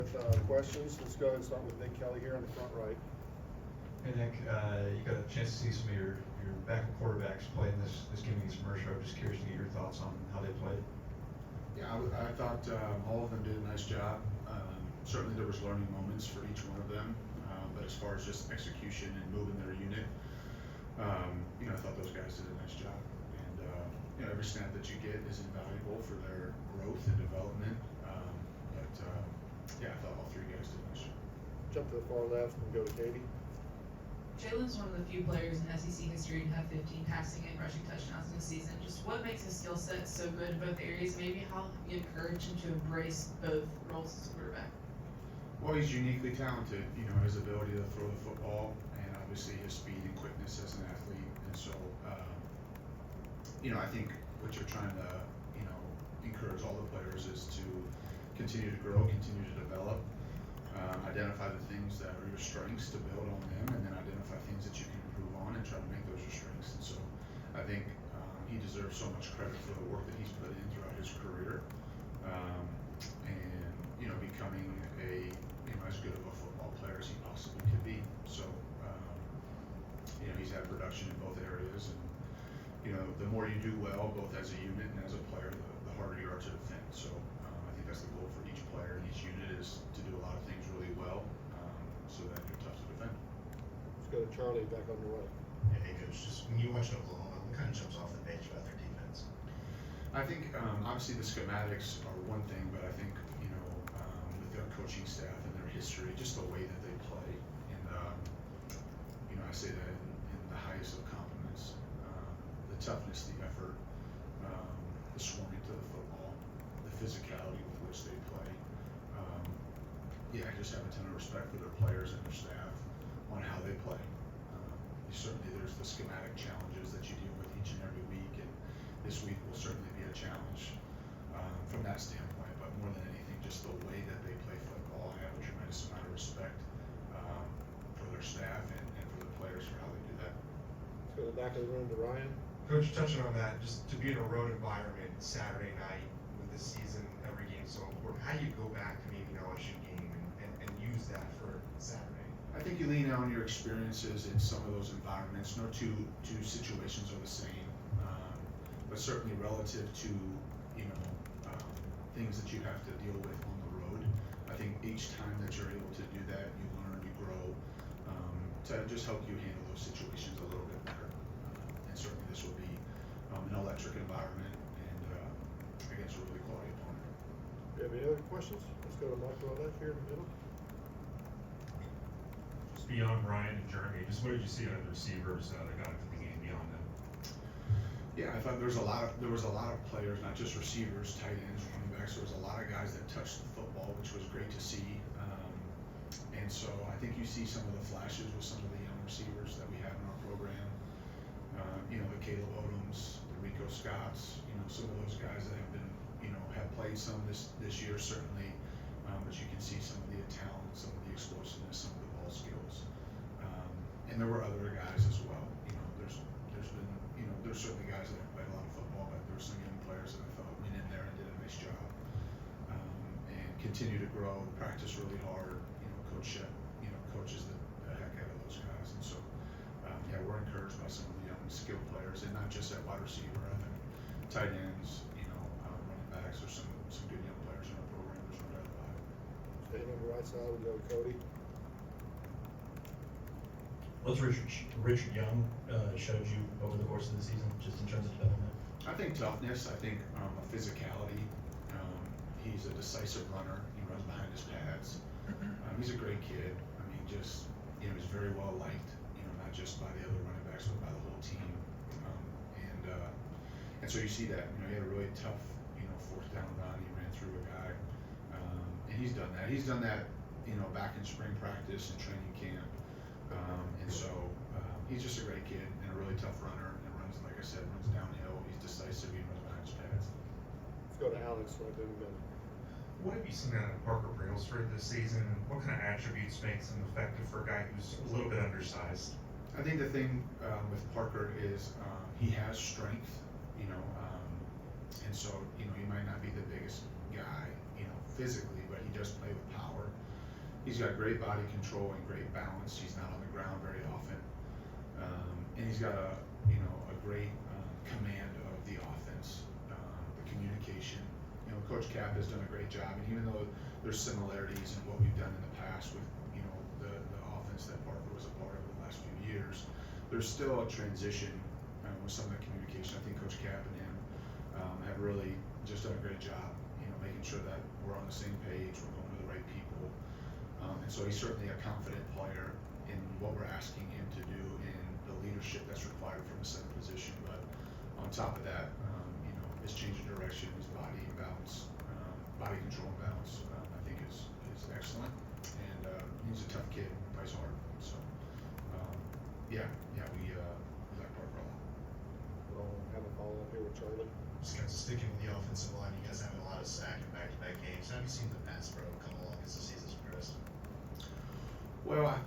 Questions? Let's go ahead and start with Nick Kelly here on the front right. Hey Nick, you got a chance to see some of your backup quarterbacks play in this game against Mercer. I'm just curious to get your thoughts on how they played. Yeah, I thought all of them did a nice job. Certainly there was learning moments for each one of them, but as far as just execution and moving their unit, I thought those guys did a nice job. And every snap that you get is invaluable for their growth and development. I thought all three guys did a nice job. Jump to the far left and go to Katie. Jalen's one of the few players in SEC history to have 15 passing and rushing touchdowns in a season. Just what makes his skill set so good in both areas? Maybe how have you encouraged him to embrace both roles as a quarterback? Well, he's uniquely talented. His ability to throw the football, and obviously his speed and quickness as an athlete. And so, I think what you're trying to, encourage all the players is to continue to grow, continue to develop, identify the things that are your strengths to build on them, and then identify things that you can improve on and try to make those your strengths. And so, I think he deserves so much credit for the work that he's put in throughout his career, and becoming as good of a football player as he possibly could be. So, he's had production in both areas, and the more you do well, both as a unit and as a player, the harder you are to defend. So, I think that's the goal for each player and each unit is to do a lot of things really well, so that you're tough to defend. Let's go to Charlie back on the right. Hey coach, just when you watch Oklahoma, what kind of jumps off the page about their defense? I think obviously the schematics are one thing, but I think with their coaching staff and their history, just the way that they play, and I say that in the highest of compliments. The toughness, the effort, the swarming to the football, the physicality with which they play. I just have a ton of respect for their players and their staff on how they play. Certainly there's the schematic challenges that you deal with each and every week, and this week will certainly be a challenge from that standpoint, but more than anything, just the way that they play football. I have a tremendous amount of respect for their staff and for the players for how they do that. Let's go to the back of the room to Ryan. Coach, touching on that, just to be in a road environment Saturday night with this season, every game so important, how do you go back to maybe an LSU game and use that for Saturday? I think you lean on your experiences in some of those environments. No two situations are the same, but certainly relative to things that you have to deal with on the road. I think each time that you're able to do that, you learn, you grow, to just help you handle those situations a little bit better. And certainly this will be an electric environment and against a really quality opponent. Do you have any other questions? Let's go to Michael left here in the middle. Just beyond Ryan and Jeremy, just what did you see out of the receivers that got into the game beyond them? Yeah, I thought there was a lot of players, not just receivers, tight ends, running backs. There was a lot of guys that touched the football, which was great to see. And so I think you see some of the flashes with some of the young receivers that we have in our program. The Caleb Odoms, the Rico Scotts, some of those guys that have been, have played some this year certainly. But you can see some of the talent, some of the explosiveness, some of the ball skills. And there were other guys as well. There's been, there's certainly guys that have played a lot of football, but there were some young players that I thought went in there and did a nice job. And continue to grow, practice really hard. Coach coaches the heck out of those guys. And so, we're encouraged by some of the young skilled players, and not just at wide receiver. I think tight ends, running backs, there's some good young players in our program. There's no doubt about it. Staying on the right side, we go to Cody. What's Richard Young showed you over the course of the season, just in terms of development? I think toughness. I think a physicality. He's a decisive runner. He runs behind his pads. He's a great kid. I mean, just he's very well liked. Not just by the other running backs, but by the whole team. And so you see that. He had a really tough, fourth down run. He ran through a guy, and he's done that. He's done that, back in spring practice and training camp. And so he's just a great kid and a really tough runner. And runs, like I said, runs downhill. He's decisive. He runs behind his pads. Let's go to Alex right there in the middle. What have you seen out of Parker Brailsford this season? What kind of attributes makes him effective for a guy who's a little bit undersized? I think the thing with Parker is he has strength, and so he might not be the biggest guy, physically, but he does play with power. He's got great body control and great balance. He's not on the ground very often. And he's got a great command of the offense, the communication. Coach Cap has done a great job, and even though there's similarities in what we've done in the past with the offense that Parker was a part of the last few years, there's still a transition with some of the communication. I think Coach Cap and him have really just done a great job, making sure that we're on the same page, we're going to the right people, and so he's certainly a confident player in what we're asking him to do and the leadership that's required from a center position. But on top of that, his change of direction, his body balance, body control and balance, I think is excellent. And he's a tough kid, plays hard. So we like Parker a lot. We'll have a follow-up here with Charlie. Just kind of sticking with the offensive line, you guys having a lot of sack in back-to-back games. How have you seen the pass pro come along as the season's progressed? Well,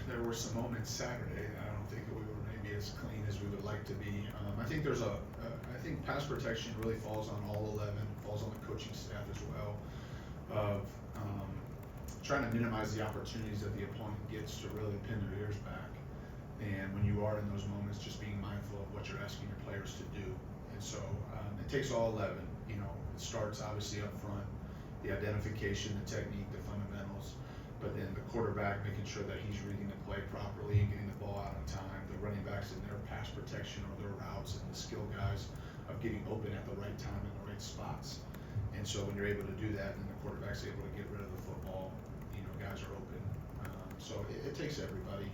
there were some moments Saturday. I don't think that we were maybe as clean as we would like to be. I think I think pass protection really falls on all 11, falls on the coaching staff as well, of trying to minimize the opportunities that the opponent gets to really pin their ears back. And when you are in those moments, just being mindful of what you're asking your players to do. And so it takes all 11. It starts obviously up front, the identification, the technique, the fundamentals, but then the quarterback making sure that he's reading the play properly and getting the ball out on time, the running backs in their pass protection or their routes, and the skill guys of getting open at the right time in the right spots. And so when you're able to do that, and the quarterback's able to get rid of the football, guys are open. So it takes everybody.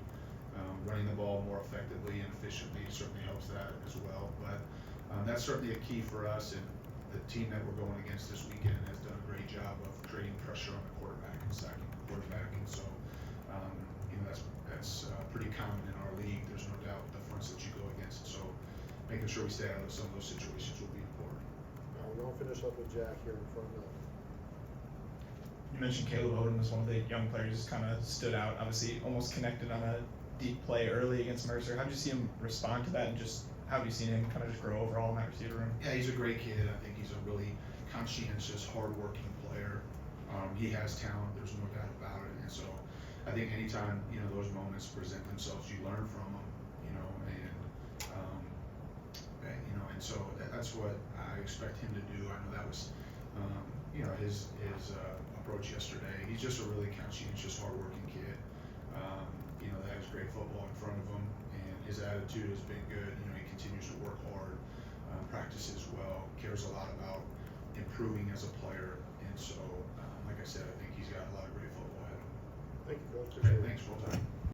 Running the ball more effectively and efficiently certainly helps that as well. But that's certainly a key for us, and the team that we're going against this weekend has done a great job of creating pressure on the quarterback and sacking the quarterback. And so that's pretty common in our league. There's no doubt the fronts that you go against. So making sure we stay out of some of those situations will be important. We're going to finish up with Jack here in front of. You mentioned Caleb Odom was one of the young players, kind of stood out, obviously almost connected on a deep play early against Mercer. How did you see him respond to that, and just how have you seen him kind of just grow overall in that receiver room? Yeah, he's a great kid. I think he's a really conscientious, hardworking player. He has talent, there's no doubt about it. And so I think anytime, those moments present themselves, you learn from them, and so that's what I expect him to do. I know that was, his approach yesterday. He's just a really conscientious, hardworking kid. That has great football in front of him, and his attitude has been good. He continues to work hard, practices well, cares a lot about improving as a player, and so, like I said, I think he's got a lot of great football ahead of him. Thank you, Coach. Okay, thanks, well done.